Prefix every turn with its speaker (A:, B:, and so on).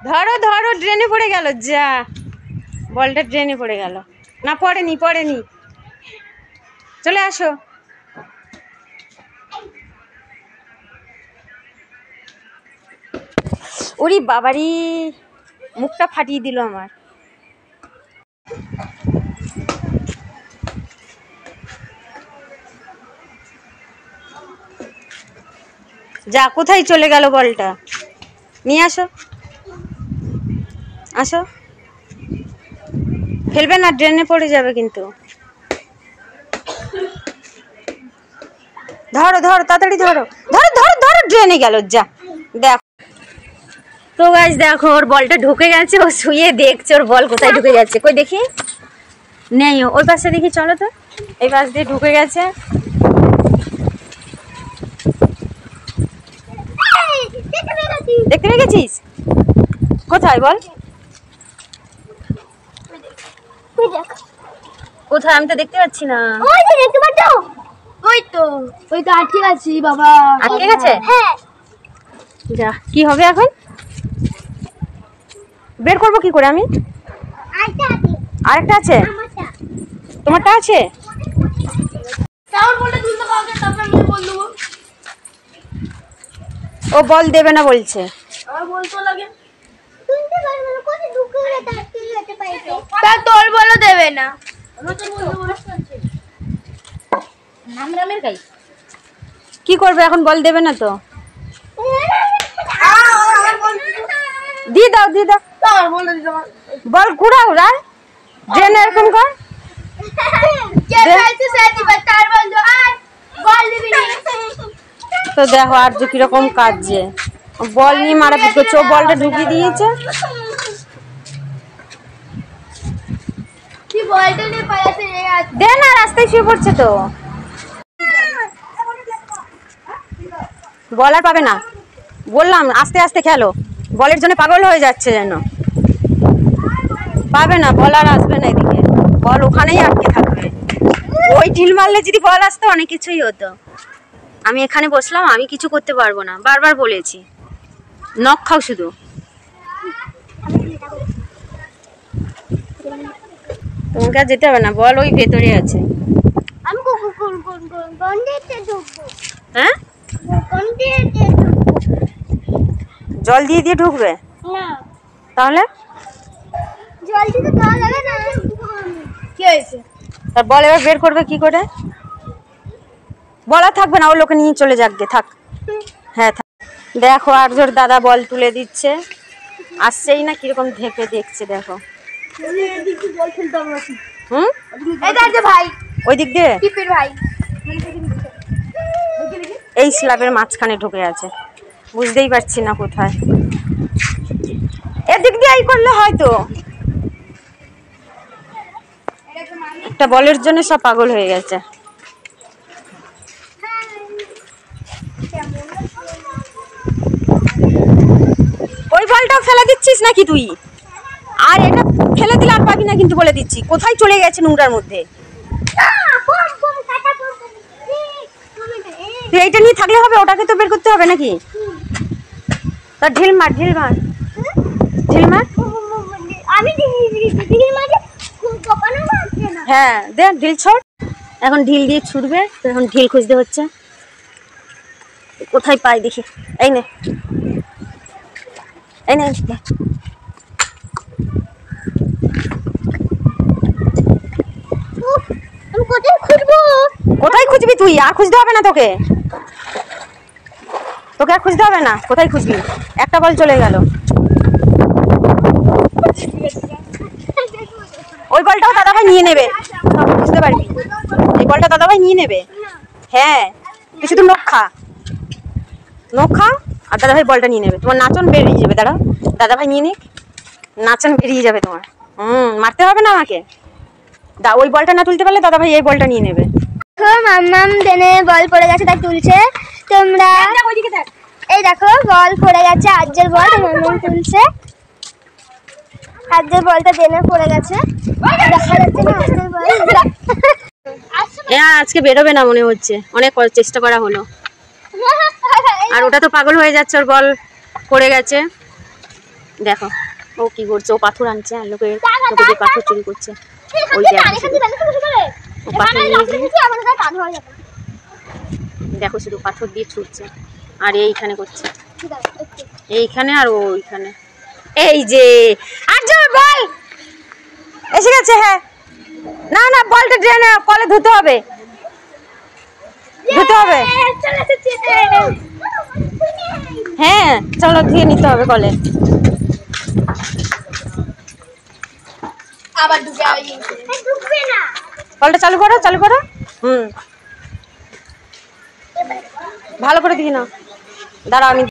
A: ধরো ধরো, ড্রেনে পড়ে গেল। যা, বলটা ড্রেনে পড়ে গেল। না, পড়েনি পড়েনি, চলে আসো। ওরে বাবারি, মুখটা ফাটিয়ে দিল আমার। যা, কোথায় চলে গেল বলটা? নিয়ে আসো, আসো। ফেলবে না, ড্রেনে পড়ে যাবে কিন্তু। ধরো ধরো, তাড়াতাড়ি ধরো, ধরো ধরো ধরো, ড্রেনে গেল। যা, দেখো তো গাইস, দেখো ওর বলটা ঢুকে গেছে। ও শুয়ে দেখছে ওর বল কোথায় ঢুকে যাচ্ছে। কই দেখি, নেই। ওই পাশে দেখি, চলো তো। এই পাশ দিয়ে ঢুকে গেছে। দেখতে পেয়েছিস? কোথায় বল? কোথায়? আমি তো দেখতে পাচ্ছি না।
B: ওই তো আটকে গেছি বাবা।
A: আটকে গেছে?
B: হ্যাঁ।
A: যা, কি হবে এখন? বের করবো কি করে আমি? আরেকটা আছে? তোমারটা আছে? ও বল দেবে না বলছে।
B: তোর বলো দেবে না।
A: কি করবে এখন? বল দেবে না তো। দিয়ে দাও, দিয়ে দাও। বল কুড়াও, রায় ড্রেন এরকম কর। তো দেখো আর যে কিরকম কাজ, যে বল নিয়ে মারাপিট করছে। ও বলটা ঢুকিয়ে দিয়েছে। দে না, রাস্তায় শুয়ে পড়ছে তো। বল আর পাবে না, বললাম আস্তে আস্তে খেলো। বলের জন্য পাগল হয়ে যাচ্ছে যেন। পাবে না, বল আর আসবে না এদিকে। বল ওখানেই আটকে থাকবে। ওই ঢিল মারলে যদি বল আসতো, অনেক কিছুই হতো। আমি এখানে বসলাম, আমি কিছু করতে পারবো না, বারবার বলেছি। নখ খাও শুধু। তোমাকে আর যেতে হবে না, বল ওই ভেতরে আছে। হ্যাঁ, জল দিয়ে দিয়ে ঢুকবে তাহলে?
B: কি হয়েছে?
A: তার বল এবার বের করবে কি করে? বলা থাকবে না, ও লোকে নিয়ে চলে যাক গে, থাক। হ্যাঁ থাক। দেখো আর জোর দাদা বল তুলে দিচ্ছে। আসছেই না, কিরকম ঢেকে দেখছে দেখো। হুম, ওই দিক দিয়ে এই স্ল্যাবের মাঝখানে ঢুকে আছে, বুঝতেই পারছি না কোথায়। এদিক দিয়ে এই করলে হয়তো। একটা বলের জন্য সব পাগল হয়ে গেছে। ওই বলটাও ফেলে দিচ্ছিস নাকি তুই? আর এটা ফেলে দিলে আর পাবি না কিন্তু, বলে দিচ্ছি। কোথায় চলে গেছে নোংরার মধ্যে? তুই এইটা নিয়ে থাকলে হবে? ওটাকে তো বের করতে হবে নাকি? তা ঢিল মার, ঢিল মার, ঢিল মার। হ্যাঁ দেখ, ঢিল ছড়। এখন ঢিল দিয়ে ছুটবে তো, এখন ঢিল খুঁজতে হচ্ছে। কোথায় পাই দেখি। এই নে, এই নে। কোথায় খুঁজবি তুই? আর খুঁজতে হবে না তোকে, তোকে আর খুঁজতে হবে না। কোথায় খুঁজবি? একটা বল চলে গেল। ওই বলটাও দাদাভাই নিয়ে নেবে, বুঝতে পারবি। এই বলটা দাদাভাই নিয়ে নেবে। হ্যাঁ, তুই শুধু নখ খা, নখ খা, আর দাদাভাই বলটা নিয়ে নেবে। তোমার নাচন বেরিয়ে যাবে। দাঁড়াও, দাদাভাই নিয়ে নিক, নাচন বেরিয়ে যাবে তোমার। মারতে হবে না আমাকে। ওই বলটা না তুলতে পারলে দাদাভাই এই বলটা নিয়ে নেবে।
B: মাম্মাম দেনে বল পড়ে গেছে, তাই তুলছে। তোমরা এই দেখো, বল পড়ে গেছে, আজের বল মাম্মাম তুলছে। আজের বলটা দেনে পড়ে গেছে, দেখা যাচ্ছে না আজের বল।
A: আজকে বেরোবে না মনে হচ্ছে, অনেক চেষ্টা করা হলো। আর ওটা তো পাগল হয়ে যাচ্ছে, ওর বল পড়ে গেছে। দেখো ও কি করছে, ও পাথর আনছে, আর লোকে যে পাথর চুরি করছে। ওই ও পাথর নিয়ে গিয়ে দেখো শুধু পাথর দিয়ে ছুটছে, আর এইখানে করছে, এইখানে আর ওইখানে। এই যে আর বল এসে গেছে। হ্যাঁ না না, বলটা ড্রেনে কলে ধুতে হবে, ধুতে হবে। হ্যাঁ চলো ধুয়ে নিতে হবে কলে।
B: আবার ঢুকে না,
A: কলটা চালু করো, চালু করো। ভালো করে দিই না, দাঁড়াও আমি